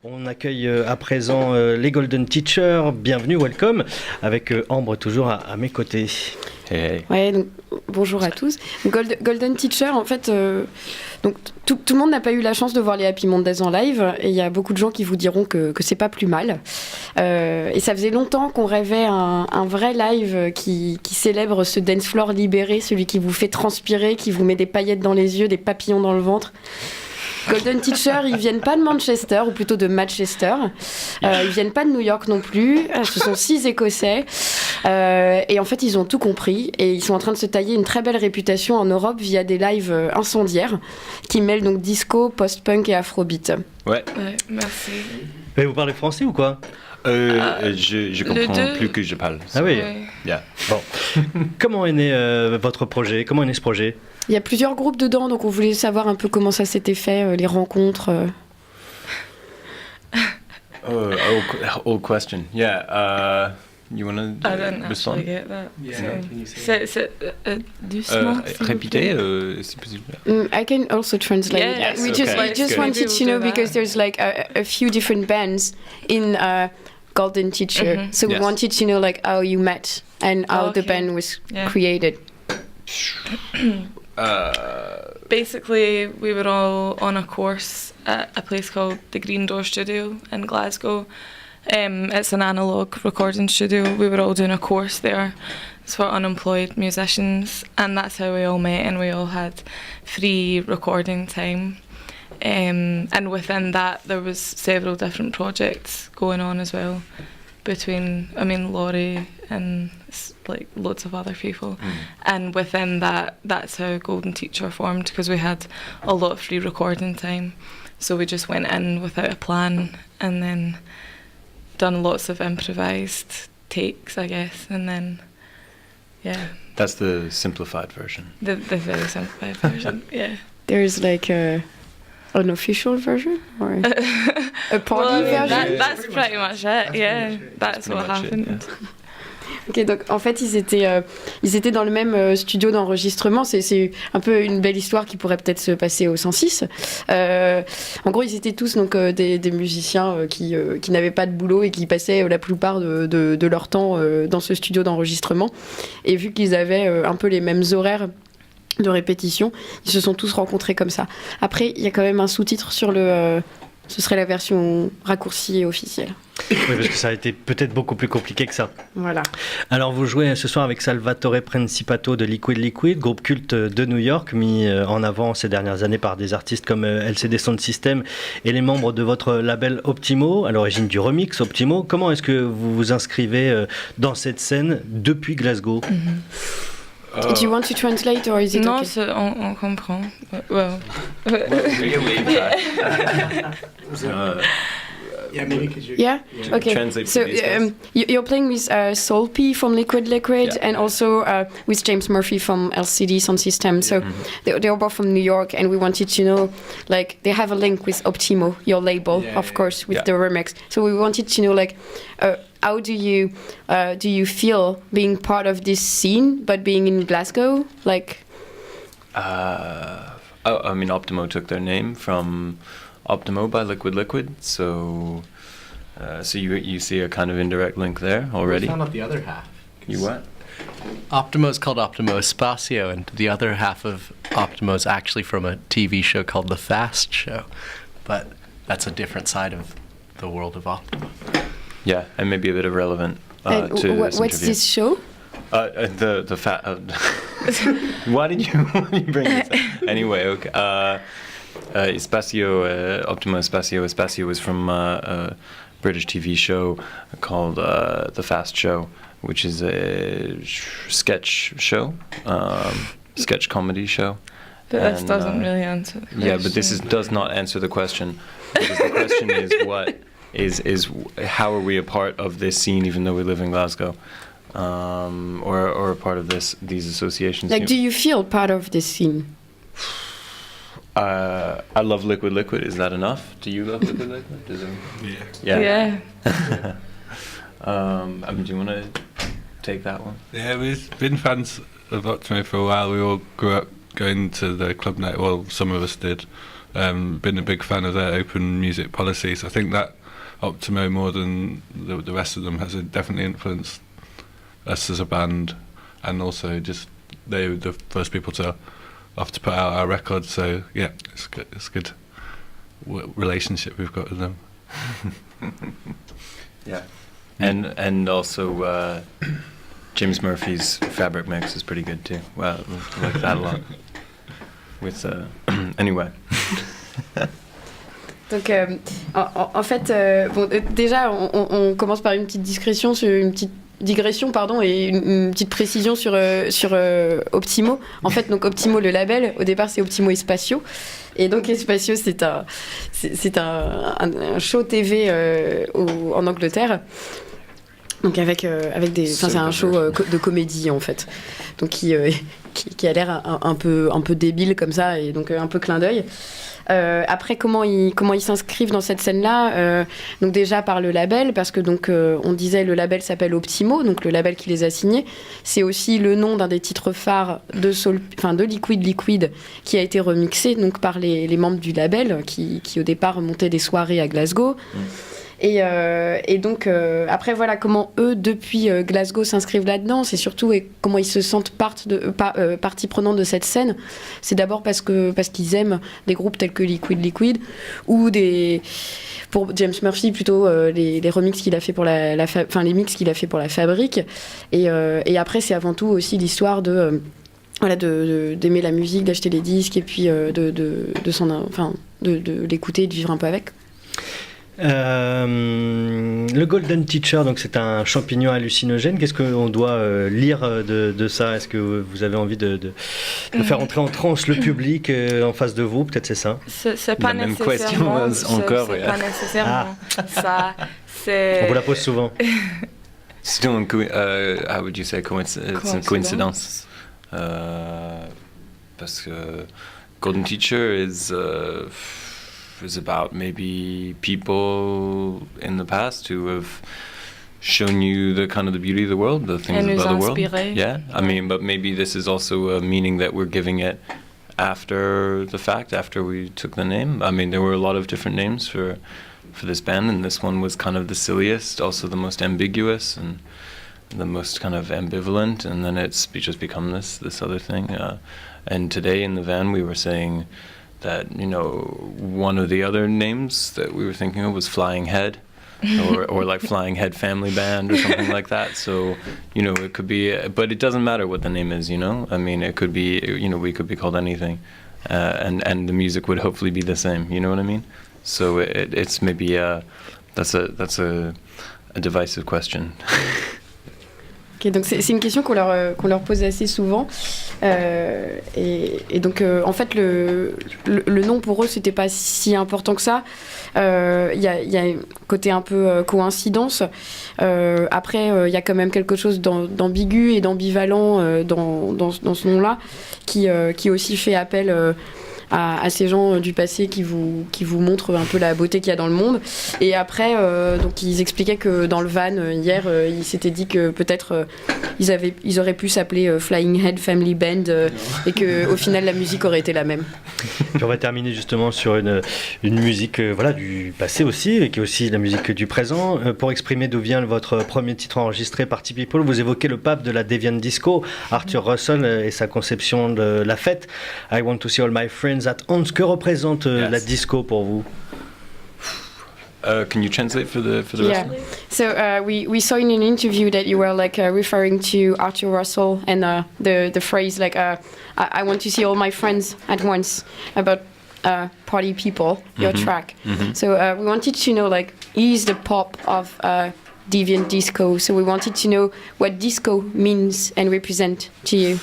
On accueille à présent les Golden Teachers. Bienvenue, welcome, avec Ambre toujours à mes côtés. Hey. Ouais, donc, bonjour à tous. Golden Teacher, en fait, donc, tout le monde n'a pas eu la chance de voir les Happy Mondays en live, et il y a beaucoup de gens qui vous diront que c'est pas plus mal. Et ça faisait longtemps qu'on rêvait un vrai live qui célèbre ce dance floor libéré, celui qui vous fait transpirer, qui vous met des paillettes dans les yeux, des papillons dans le ventre. Golden Teacher, ils viennent pas de Manchester, ou plutôt de Manchester. Ils viennent pas de New York non plus. Ce sont 6 Écossais. Et en fait, ils ont tout compris. Et ils sont en train de se tailler une très belle réputation en Europe via des lives incendiaires qui mêlent donc disco, post-punk et afrobeat. Ouais, merci. Mais vous parlez français ou quoi? je comprends plus que je parle. Ah oui. Ouais. Yeah. Bon. Comment est né votre projet? Comment est né ce projet? Il y a plusieurs groupes dedans, donc on voulait savoir un peu comment ça s'était fait, les rencontres. Old question. Yeah. You wanna I don't respond? actually get that. Yeah, so. can you say Doucement. s'il vous Répétez, plaît. si possible. I can also translate. Yeah, we yes, just, okay. we just Good. wanted to know Maybe we'll do because there's like a few different bands in Golden Teacher, Mhm. so we Yes. wanted to know like how you met and how the Okay. band was Yeah. created. Basically, we were all on a course at a place called the Green Door Studio in Glasgow. It's an analogue recording studio. We were all doing a course there. It's for unemployed musicians, and that's how we all met, and we all had free recording time. And within that, there was several different projects going on as well between, Laurie and like loads of other people. And within that, that's how Golden Teacher formed, because we had a lot of free recording time. So we just went in without a plan and then done lots of improvised takes, I guess, and then, yeah. That's the simplified version. The very simplified version, yeah. There's like an official version or a party version. That's pretty much it, yeah. That's what happened. Ok, donc en fait ils étaient dans le même studio d'enregistrement. C'est un peu une belle histoire qui pourrait peut-être se passer au 106. En gros ils étaient tous donc des musiciens qui n'avaient pas de boulot et qui passaient la plupart de leur temps dans ce studio d'enregistrement. Et vu qu'ils avaient un peu les mêmes horaires de répétition, ils se sont tous rencontrés comme ça. Après il y a quand même un sous-titre sur ce serait la version raccourcie et officielle. Oui, parce que ça a été peut-être beaucoup plus compliqué que ça. Voilà. Alors vous jouez ce soir avec Salvatore Principato de Liquid Liquid, groupe culte de New York, mis en avant ces dernières années par des artistes comme LCD Sound System et les membres de votre label Optimo, à l'origine du remix Optimo. Comment est-ce que vous vous inscrivez dans cette scène depuis Glasgow? Do you want to translate or is it Non, okay? on comprend. Well. Yeah, maybe because you're. Yeah. Okay. Translate So for these guys. you're playing with Soul P from Liquid Liquid, Yeah. and also with James Murphy from LCD Sound System. So they're both from New York, and we wanted to know, like, they have a link with Optimo, your label, Yeah, of yeah. course, with Yeah. the remix. So we wanted to know, like, how do you feel being part of this scene, but being in Glasgow, like? Optimo took their name from Optimo by Liquid Liquid, so you see a kind of indirect link there already. We found out the other half. You what? Optimo is called Optimo Espacio, and the other half of Optimo is actually from a TV show called The Fast Show, but that's a different side of the world of Optimo. Yeah, and maybe a bit irrelevant And to this what's interview. this show? The fat. Why did you bring this up? Anyway, okay. Espacio, Optimo Espacio. Espacio was from a British TV show called The Fast Show, which is a sketch show, sketch comedy show. But this And, doesn't really answer the question. Yeah, but does not answer the question. Because the question is what is how are we a part of this scene even though we live in Glasgow, or a part of these associations? Like, do you feel part of this scene? I love Liquid Liquid. Is that enough? Do you love Liquid Liquid? Does it, yeah. Do you want to take that one? Yeah, we've been fans of Optimo for a while. We all grew up going to the club night. Well, some of us did. been a big fan of their open music policies. I think that Optimo, more than the rest of them, has definitely influenced us as a band, and also just they were the first people to offer to put out our record. So yeah, it's good. It's good relationship we've got with them. Yeah, and also James Murphy's Fabric mix is pretty good too. Well, I like that a lot. With anyway. Donc, en fait, bon, déjà, on commence par une petite digression et une petite précision sur Optimo. En fait, donc Optimo, le label, au départ, c'est Optimo Espacio. Et donc, Espacio, c'est un show TV en Angleterre. Donc avec des, c'est un show de comédie en fait, donc qui a l'air un peu débile comme ça, et donc un peu clin d'œil. Après, comment ils s'inscrivent dans cette scène-là, donc déjà par le label, parce que donc on disait le label s'appelle Optimo, donc le label qui les a signés. C'est aussi le nom d'un des titres phares de Liquid qui a été remixé donc par les membres du label qui au départ montaient des soirées à Glasgow. Et donc, après, voilà comment eux, depuis Glasgow, s'inscrivent là-dedans. C'est surtout comment ils se sentent partie prenante de cette scène. C'est d'abord parce qu'ils aiment des groupes tels que Liquid, ou pour James Murphy, plutôt les remixes qu'il a fait pour les mix qu'il a fait pour la Fabrique. Et après, c'est avant tout aussi l'histoire d'aimer la musique, d'acheter les disques, et puis de l'écouter et de vivre un peu avec. Le Golden Teacher, donc c'est un champignon hallucinogène. Qu'est-ce qu'on doit lire de ça? Est-ce que vous avez envie de faire entrer en transe le public en face de vous? Peut-être c'est ça. C'est pas nécessairement. Encore, c'est pas nécessairement. Ça, c'est. On vous la pose souvent. Still, how would you say it's a coincidence? Parce que Golden Teacher is about maybe people in the past who have shown you the kind of the beauty of the world, the things about the world. Yeah, I mean, but maybe this is also a meaning that we're giving it after the fact, after we took the name. I mean, there were a lot of different names for this band, and this one was kind of the silliest, also the most ambiguous and the most kind of ambivalent, and then it's just become this other thing. And today in the van we were saying that, one of the other names that we were thinking of was Flying Head, or like Flying Head Family Band or something like that. So, it could be, but it doesn't matter what the name is, I mean, it could be, we could be called anything, and the music would hopefully be the same, you know what I mean? So it's maybe, that's a divisive question. Okay, donc c'est une question qu'on leur pose assez souvent, et donc en fait le nom pour eux c'était pas si important que ça. Il y a un côté un peu coïncidence. Après il y a quand même quelque chose d'ambigu et d'ambivalent dans ce nom-là qui aussi fait appel à ces gens du passé qui vous montrent un peu la beauté qu'il y a dans le monde. Et après, donc ils expliquaient que dans le van hier, ils s'étaient dit que peut-être ils auraient pu s'appeler Flying Head Family Band, et que au final la musique aurait été la même. Puis on va terminer justement sur une musique du passé aussi, et qui est aussi la musique du présent. Pour exprimer d'où vient votre premier titre enregistré, Party People, vous évoquez le pape de la Deviant Disco, Arthur Russell, et sa conception de la fête. I want to see all my friends at once. Que représente la disco pour vous? Can you translate for the yeah. rest? So we saw in an interview that you were referring to Arthur Russell, and the phrase I want to see all my friends at once, about Party People, your track. Mm-hmm. So we wanted to know is the pop of Deviant Disco. So we wanted to know what disco means and represent to you.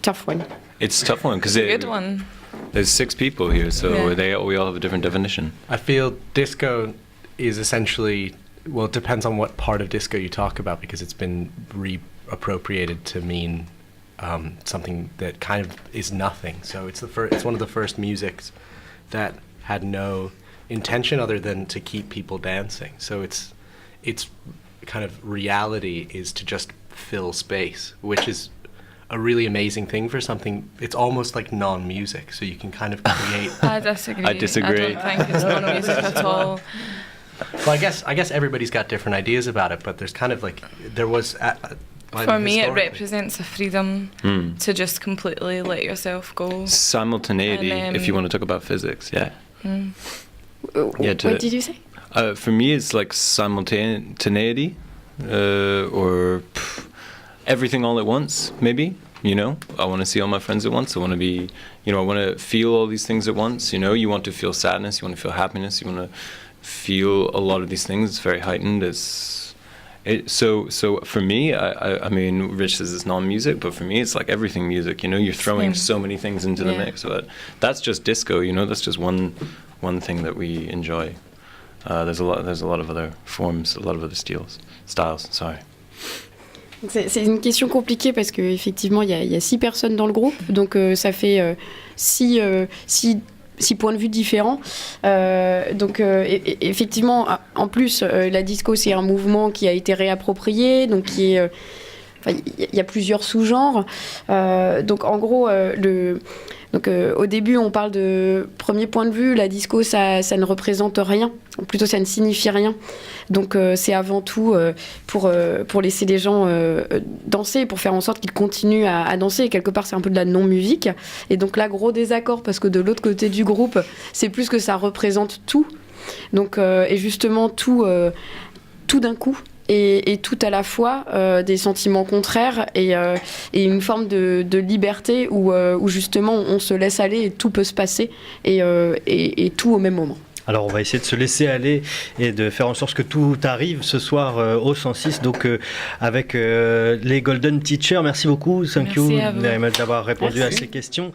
Tough one. It's a tough one because Good one. There's 6 people here, so we all have a different definition. I feel disco is essentially, well, it depends on what part of disco you talk about, because it's been reappropriated to mean something that kind of is nothing. So it's one of the first musics that had no intention other than to keep people dancing. So its kind of reality is to just fill space, which is a really amazing thing for something. It's almost like non-music, so you can kind of create. I disagree. I disagree. I don't think it's not music at all. Well, I guess everybody's got different ideas about it, but there's kind of like there was. For me, it represents a freedom to just completely let yourself go. Simultaneity, if you want to talk about physics, yeah. What did you say? For me, it's like simultaneity, or everything all at once, maybe. You know, I want to see all my friends at once. I want to be, I want to feel all these things at once. You want to feel sadness, you want to feel happiness, you want to feel a lot of these things. It's very heightened. So for me, I mean, Rich says it's non-music, but for me, it's like everything music. You're throwing so many things into the mix. But that's just disco. That's just one thing that we enjoy. There's a lot of other forms, a lot of other styles. Sorry. C'est une question compliquée parce qu'effectivement, il y a 6 personnes dans le groupe, donc ça fait 6 points de vue différents. Effectivement, en plus, la disco, c'est un mouvement qui a été réapproprié, donc qui est... il y a plusieurs sous-genres. Donc en gros, au début, on parle de premier point de vue, la disco, ça ne représente rien, ou plutôt ça ne signifie rien. Donc c'est avant tout pour laisser les gens danser, pour faire en sorte qu'ils continuent à danser. Et quelque part, c'est un peu de la non-musique. Et donc là, gros désaccord, parce que de l'autre côté du groupe, c'est plus que ça représente tout. Donc, et justement, tout d'un coup. Et tout à la fois, des sentiments contraires et une forme de liberté où justement on se laisse aller et tout peut se passer et tout au même moment. Alors on va essayer de se laisser aller et de faire en sorte que tout arrive ce soir au 106, donc avec les Golden Teachers. Merci beaucoup, thank you Merci à vous. d'avoir répondu à ces questions.